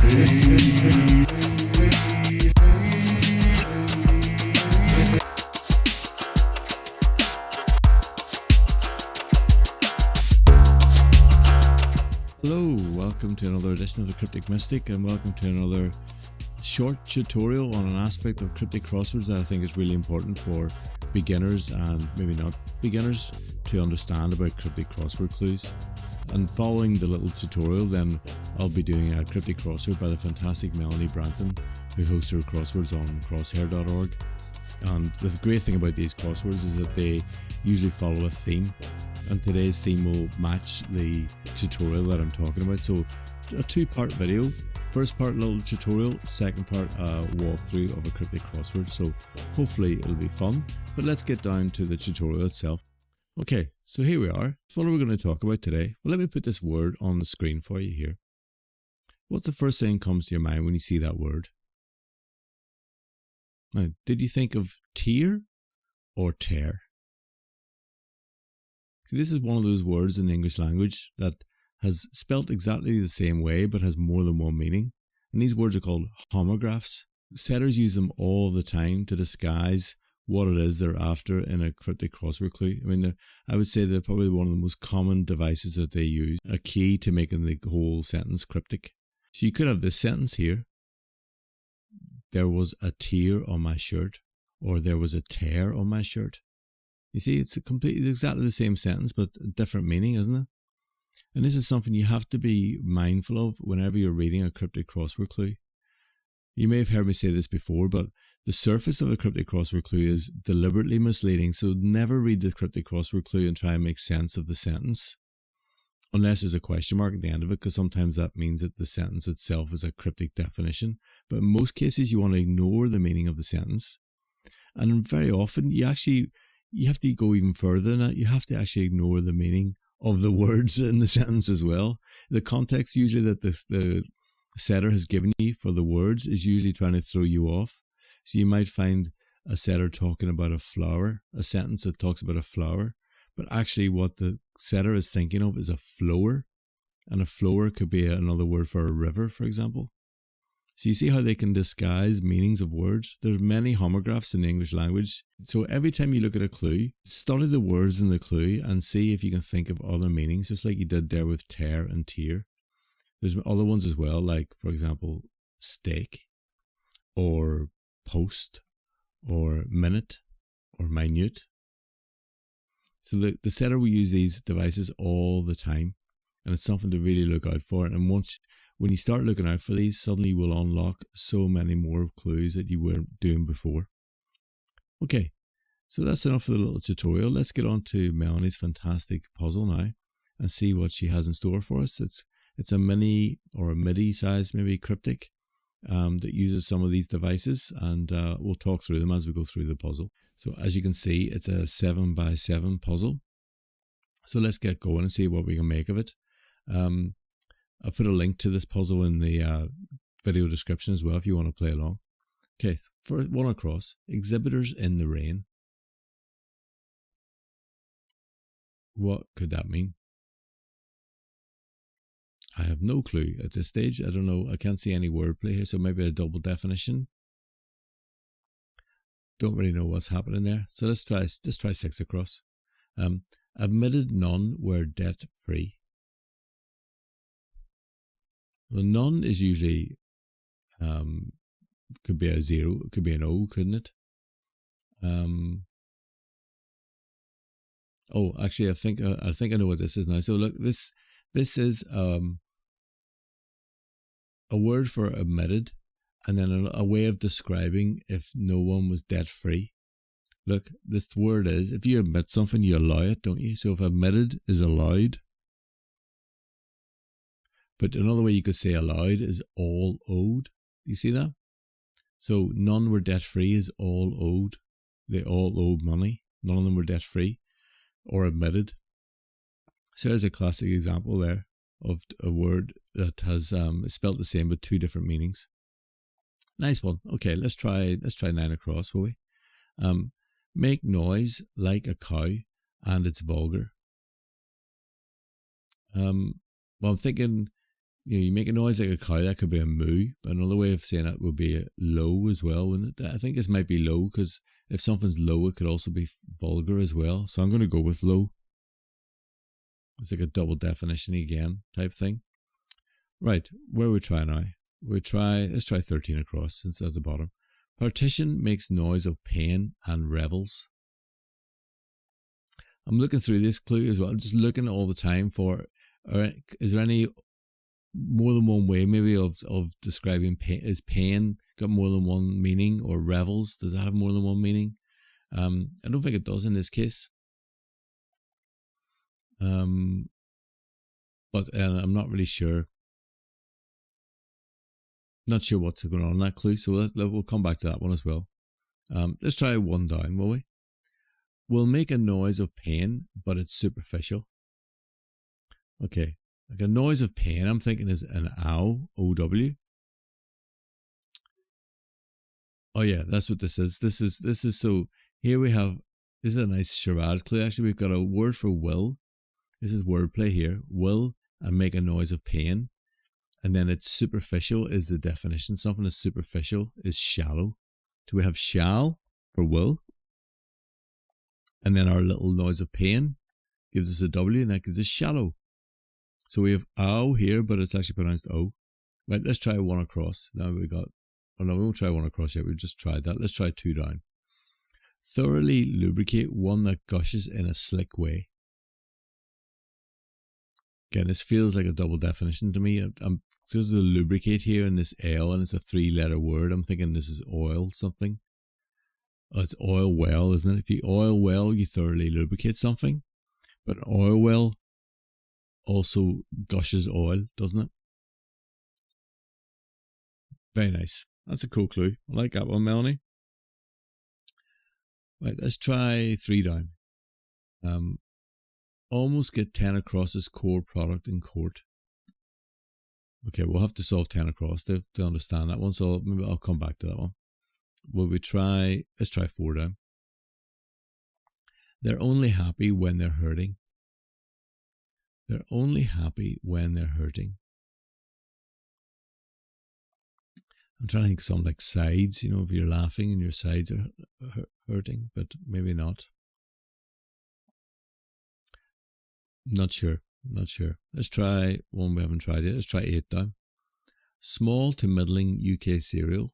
Hello, welcome to another edition of the Cryptic Mystic, and welcome to another short tutorial on an aspect of cryptic crosswords that I think is really important for beginners and maybe not beginners to understand about cryptic crossword clues. And following the little tutorial, then I'll be doing a cryptic crossword by the fantastic Melanie Branton, who hosts her crosswords on crosshair.org. And the great thing about these crosswords is that they usually follow a theme, and today's theme will match the tutorial that I'm talking about. So a two-part video. First part, little tutorial. Second part, a walkthrough of a cryptic crossword. So hopefully it'll be fun. But let's get down to the tutorial itself. Okay, so here we are. So what are we going to talk about today? Well, let me put this word on the screen for you here. What's the first thing that comes to your mind when you see that word? Now, did you think of tear or tear? This is one of those words in the English language that has spelt exactly the same way but has more than one meaning. And these words are called homographs. Setters use them all the time to disguise what it is they're after in a cryptic crossword clue. I mean, I would say they're probably one of the most common devices that they use, a key to making the whole sentence cryptic. So you could have this sentence here. There was a tear on my shirt, or there was a tear on my shirt. You see, it's exactly the same sentence, but a different meaning, isn't it? And this is something you have to be mindful of whenever you're reading a cryptic crossword clue. You may have heard me say this before, but the surface of a cryptic crossword clue is deliberately misleading, so never read the cryptic crossword clue and try and make sense of the sentence. Unless there's a question mark at the end of it, because sometimes that means that the sentence itself is a cryptic definition. But in most cases, you want to ignore the meaning of the sentence. And very often, you have to go even further than that. You have to actually ignore the meaning of the words in the sentence as well. The context usually that the setter has given you for the words is usually trying to throw you off. So you might find a setter talking about a flower, a sentence that talks about a flower, but actually what the setter is thinking of is a flower, and a flower could be another word for a river, for example. So you see how they can disguise meanings of words? There's many homographs in the English language. So every time you look at a clue, study the words in the clue and see if you can think of other meanings, just like you did there with tear and tear. There's other ones as well, like, for example, steak, or post, or minute, or minute. So the setter will use these devices all the time, and it's something to really look out for. And when you start looking out for these, suddenly you will unlock so many more clues that you weren't doing before. Okay, so that's enough for the little tutorial. Let's get on to Melanie's fantastic puzzle now and see what she has in store for us. It's a mini or a MIDI size, maybe cryptic, that uses some of these devices, and we'll talk through them as we go through the puzzle. So as you can see, it's a 7x7 puzzle. So let's get going and see what we can make of it. I'll put a link to this puzzle in the video description as well if you want to play along. Okay, so for one across, exhibitors in the rain. What could that mean? I have no clue at this stage. I don't know. I can't see any wordplay here, so maybe a double definition. Don't really know what's happening there. So let's try 6 across. Admitted none were debt free. Well, none is usually could be a 0, it could be an O, couldn't it? Oh, actually, I think I know what this is now. So look, this is a word for admitted, and then a way of describing if no one was debt free. Look, this word is, if you admit something, you allow it, don't you? So if admitted is allowed. But another way you could say allowed is all owed. You see that? So none were debt free is all owed. They all owed money. None of them were debt free or admitted. So there's a classic example there of a word that has spelt the same but two different meanings. Nice one. Okay, let's try 9 across, will we? Make noise like a cow and it's vulgar. Well, I'm thinking you make a noise like a cow, that could be a moo. But another way of saying it would be a low as well, wouldn't it? I think this might be low, because if something's low, it could also be vulgar as well. So I'm going to go with low. It's like a double definition again type thing. Right, where we try now? Let's try 13 across, since it's at the bottom. Partition makes noise of pain and revels. I'm looking through this clue as well. I'm just looking all the time for, is there any more than one way maybe of describing pain? Is pain got more than one meaning? Or revels, does it have more than one meaning? I don't think it does in this case. But I'm not really sure. Not sure what's going on in that clue, so we'll come back to that one as well. Let's try one down, will we? Will make a noise of pain, but it's superficial. Okay, like a noise of pain, I'm thinking is an ow, O-W. Oh yeah, that's what this is. This is so, here we have, this is a nice charade clue. Actually, we've got a word for will. This is wordplay here. Will and make a noise of pain. And then it's superficial is the definition. Something that's superficial is shallow. So we have shall for will. And then our little noise of pain gives us a W, and that gives us shallow. So we have ow here, but it's actually pronounced O. Right, let's try one across. Now we got, oh no, we won't try one across yet. We've just tried that. Let's try two down. Thoroughly lubricate one that gushes in a slick way. Again, this feels like a double definition to me. There's the lubricate here in this L, and it's a 3-letter word. I'm thinking this is oil something. Oh, it's oil well, isn't it? If you oil well, you thoroughly lubricate something. But an oil well also gushes oil, doesn't it? Very nice. That's a cool clue. I like that one, Melanie. Right, let's try 3 down. Almost get 10 across as core product in court. Okay, we'll have to solve 10 across to understand that one, so maybe I'll come back to that one. Let's try 4 down. They're only happy when they're hurting. They're only happy when they're hurting. I'm trying to think of something like sides, if you're laughing and your sides are hurting, but maybe not. Not sure. Let's try one we haven't tried yet. Let's try 8 down. Small to middling UK cereal.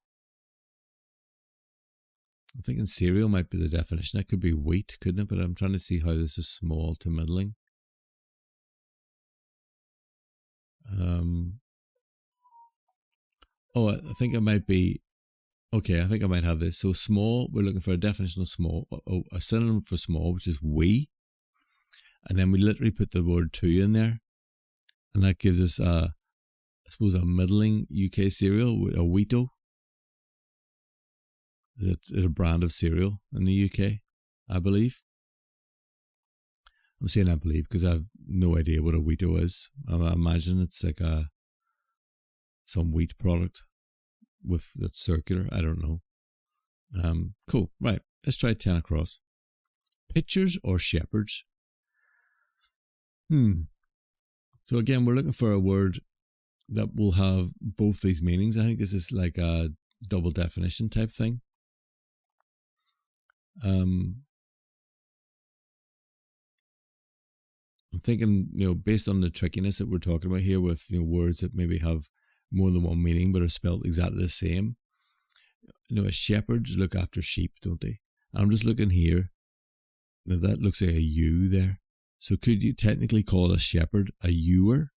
I'm thinking cereal might be the definition. That could be wheat, couldn't it? But I'm trying to see how this is small to middling. Oh, I think it might be, okay, I think I might have this. So small, we're looking for a definition of small, a synonym for small, which is wee. And then we literally put the word to in there. And that gives us, I suppose, a middling UK cereal, a Wheato. It's a brand of cereal in the UK, I believe. I'm saying I believe because I have no idea what a Wheato is. I imagine it's like some wheat product that's circular. I don't know. Cool. Right. Let's try 10 across. Pitchers or shepherds? So again, we're looking for a word that will have both these meanings. I think this is like a double definition type thing. I'm thinking, based on the trickiness that we're talking about here with, words that maybe have more than one meaning but are spelled exactly the same. Shepherds look after sheep, don't they? And I'm just looking here. Now that looks like a U there. So could you technically call a shepherd a ewer?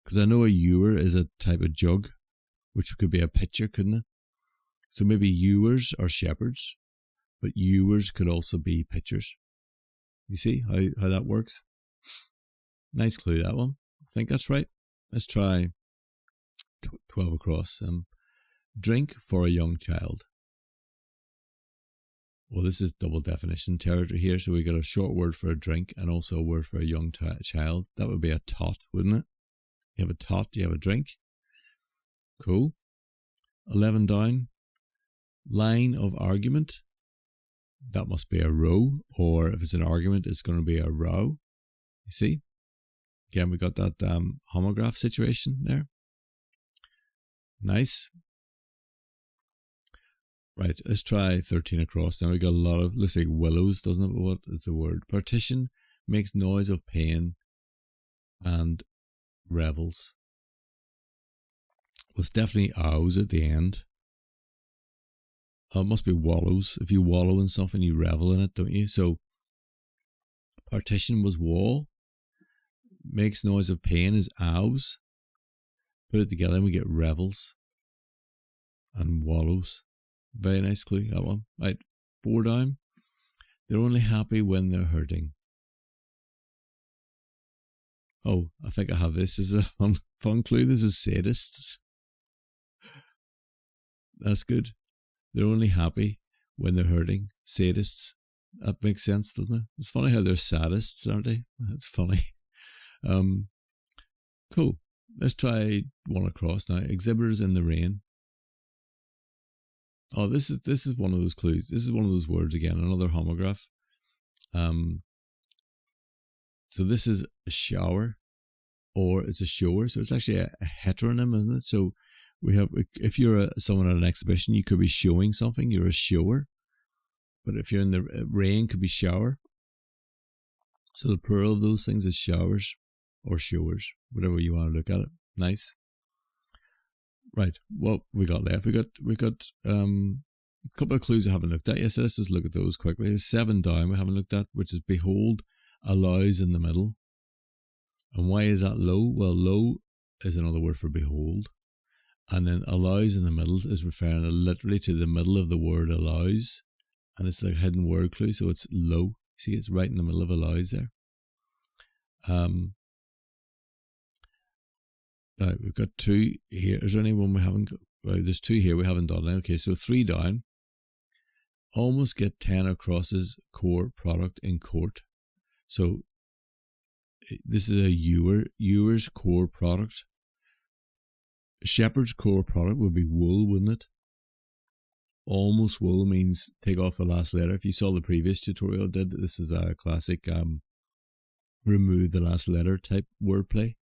Because I know a ewer is a type of jug, which could be a pitcher, couldn't it? So maybe ewers are shepherds, but ewers could also be pitchers. You see how that works? Nice clue, that one. I think that's right. Let's try 12 across. Drink for a young child. Well, this is double definition territory here. So we got a short word for a drink and also a word for a young child. That would be a tot, wouldn't it? You have a tot, you have a drink. Cool. 11 down. Line of argument. That must be a row, or if it's an argument, it's going to be a row. You see? Again, we got that homograph situation there. Nice. Right, let's try 13 across. Now we got a lot of, looks like willows, doesn't it? What is the word? Partition makes noise of pain and revels. Well, it's definitely ows at the end. Oh, it must be wallows. If you wallow in something, you revel in it, don't you? So partition was wall. Makes noise of pain is ows. Put it together and we get revels and wallows. Very nice clue, that one. Right, 4 down. They're only happy when they're hurting. Oh, I think I have this. This is a fun clue. This is sadists. That's good. They're only happy when they're hurting. Sadists. That makes sense, doesn't it? It's funny how they're sadists, aren't they? That's funny. Cool. Let's try one across now. Exhibitors in the rain. Oh, this is one of those clues. This is one of those words again. Another homograph. So this is a shower, or it's a shower. So it's actually a heteronym, isn't it? So we have, if you're someone at an exhibition, you could be showing something. You're a shower. But if you're in the rain, could be shower. So the plural of those things is showers or showers, whatever you want to look at it. Nice. Right, what we got left? We got a couple of clues I haven't looked at yet, so let's just look at those quickly. There's 7 down we haven't looked at, which is behold, allows in the middle. And why is that low? Well, low is another word for behold. And then allows in the middle is referring literally to the middle of the word allows. And it's like a hidden word clue, so it's low. See, it's right in the middle of allows there. Right, we've got 2 here. Is there any one we haven't got? Well, there's 2 here we haven't done. Okay, so 3 down. Almost get 10 across's core product in court. So this is a ewer's core product. Shepherd's core product would be wool, wouldn't it? Almost wool means take off the last letter. If you saw the previous tutorial I did, this is a classic remove the last letter type wordplay.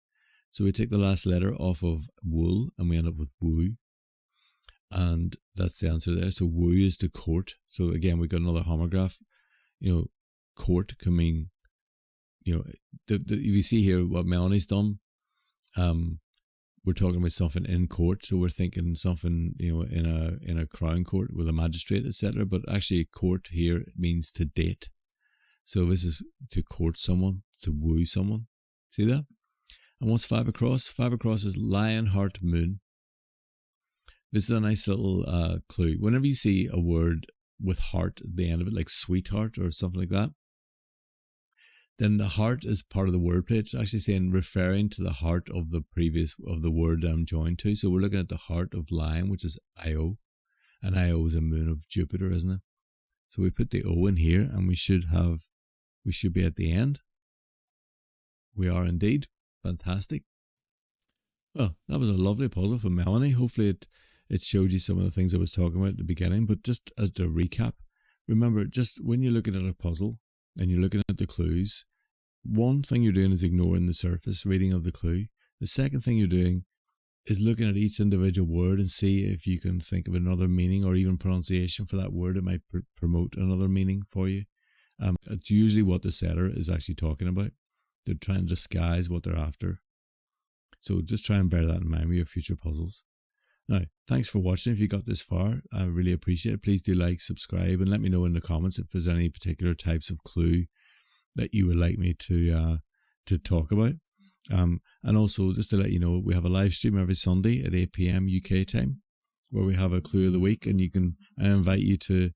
So we take the last letter off of wool and we end up with woo. And that's the answer there. So woo is to court. So again, we got another homograph. Court can mean, you see here what Melanie's done. We're talking about something in court. So we're thinking something, in a crown court with a magistrate, etc. But actually court here means to date. So this is to court someone, to woo someone. See that? And what's 5 across? 5 across is lion, heart, moon. This is a nice little clue. Whenever you see a word with heart at the end of it, like sweetheart or something like that, then the heart is part of the wordplay. It's actually saying referring to the heart of the word I'm joined to. So we're looking at the heart of lion, which is Io. And Io is a moon of Jupiter, isn't it? So we put the O in here and we should be at the end. We are indeed. Fantastic. Well, that was a lovely puzzle from Melanie. Hopefully it showed you some of the things I was talking about at the beginning. But just as a recap, remember, just when you're looking at a puzzle and you're looking at the clues, one thing you're doing is ignoring the surface reading of the clue. The second thing you're doing is looking at each individual word and see if you can think of another meaning or even pronunciation for that word. It might promote another meaning for you. It's usually what the setter is actually talking about. They're trying to disguise what they're after. So just try and bear that in mind with your future puzzles. Now, thanks for watching. If you got this far, I really appreciate it. Please do like, subscribe, and let me know in the comments if there's any particular types of clue that you would like me to talk about. And also, just to let you know, we have a live stream every Sunday at 8 PM UK time where we have a clue of the week, and I invite you to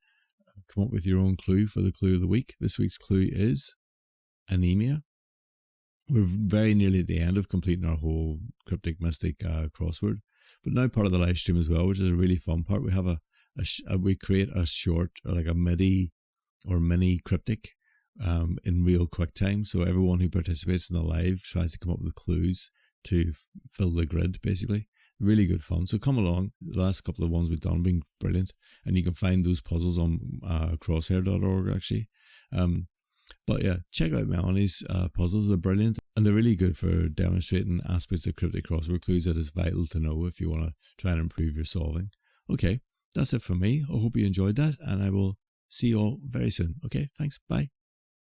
come up with your own clue for the clue of the week. This week's clue is anemia. We're very nearly at the end of completing our whole cryptic mystic crossword, but now part of the live stream as well, which is a really fun part. We have we create a short, like a MIDI or mini cryptic in real quick time. So everyone who participates in the live tries to come up with clues to fill the grid, basically. Really good fun. So come along. The last couple of ones we've done have been brilliant, and you can find those puzzles on crosshair.org actually. But yeah, check out Melanie's puzzles. They're brilliant, and they're really good for demonstrating aspects of cryptic crossword clues that is vital to know if you want to try and improve your solving. Okay, that's it from me. I hope you enjoyed that, and I will see you all very soon. Okay, thanks. Bye.